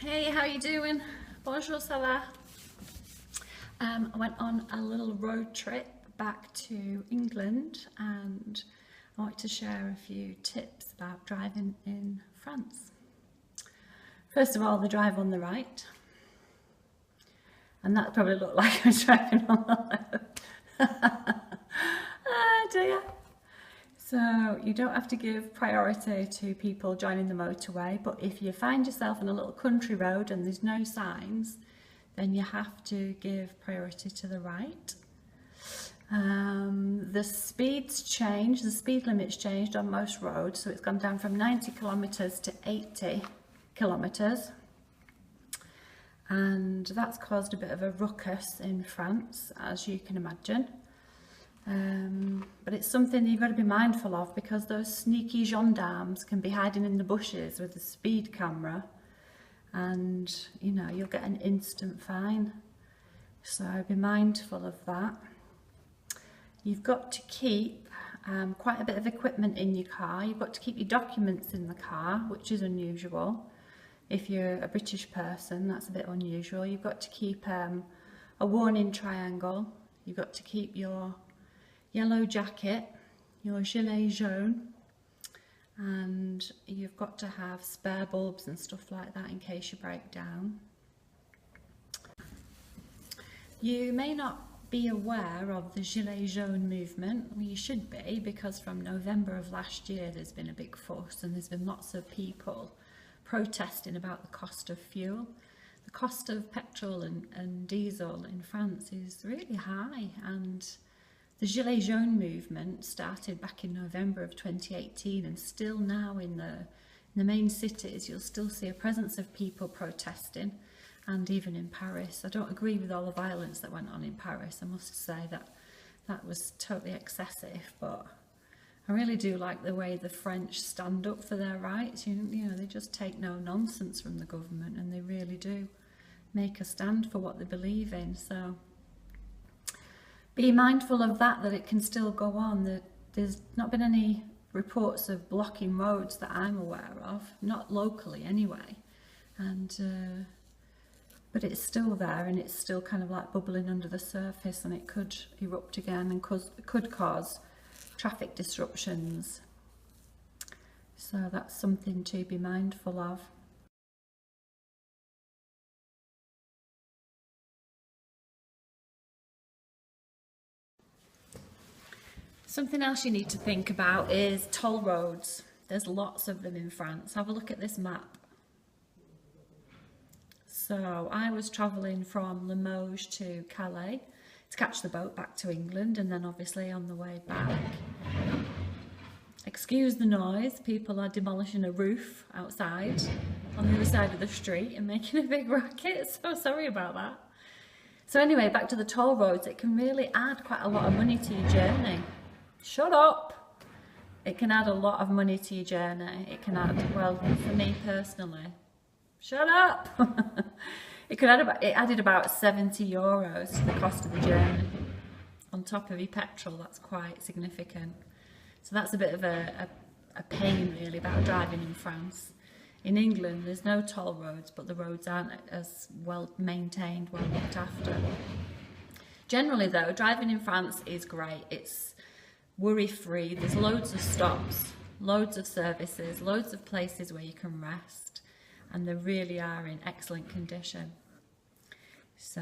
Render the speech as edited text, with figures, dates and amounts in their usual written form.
Hey, how you doing? Bonjour, ça va? I went on a little road trip back to England and I wanted to share a few tips about driving in France. First of all, the drive on the right. And that probably looked like I was driving on the left. Ah, dear. So you don't have to give priority to people joining the motorway, but if you find yourself on a little country road and there's no signs, then you have to give priority to the right. The speeds change, the speed limit's changed on most roads, so it's gone down from 90 kilometres to 80 kilometres. And that's caused a bit of a ruckus in France, as you can imagine. But it's something you've got to be mindful of because those sneaky gendarmes can be hiding in the bushes with a speed camera and, you know, you'll get an instant fine. So be mindful of that. You've got to keep quite a bit of equipment in your car. You've got to keep your documents in the car, which is unusual. If you're a British person, that's a bit unusual. You've got to keep a warning triangle. You've got to keep your yellow jacket, your gilet jaune, and you've got to have spare bulbs and stuff like that in case you break down. You may not be aware of the Gilets jaunes movement. Well, you should be, because from November of last year there's been a big fuss and there's been lots of people protesting about the cost of fuel. The cost of petrol and diesel in France is really high, and the Gilets jaunes movement started back in November of 2018, and still now in the main cities you'll still see a presence of people protesting, and even in Paris. I don't agree with all the violence that went on in Paris. I must say that was totally excessive, but I really do like the way the French stand up for their rights. You know, they just take no nonsense from the government and they really do make a stand for what they believe in. So be mindful of that it can still go on. That there's not been any reports of blocking roads that I'm aware of, not locally anyway. And but it's still there, and it's still kind of like bubbling under the surface, and it could erupt again and could cause traffic disruptions. So that's something to be mindful of. Something else you need to think about is toll roads. There's lots of them in France. Have a look at this map. So I was travelling from Limoges to Calais to catch the boat back to England, and then obviously on the way back. Excuse the noise, people are demolishing a roof outside on the other side of the street and making a big racket, so sorry about that. So anyway, back to the toll roads, it can really add quite a lot of money to your journey. Shut up! It can add a lot of money to your journey. It can add, well, for me personally, shut up! It added about 70 euros to the cost of the journey. On top of your petrol, that's quite significant. So that's a bit of a pain really about driving in France. In England, there's no toll roads, but the roads aren't as well maintained, well looked after. Generally though, driving in France is great. It's worry-free. There's loads of stops, loads of services, loads of places where you can rest, and they really are in excellent condition. So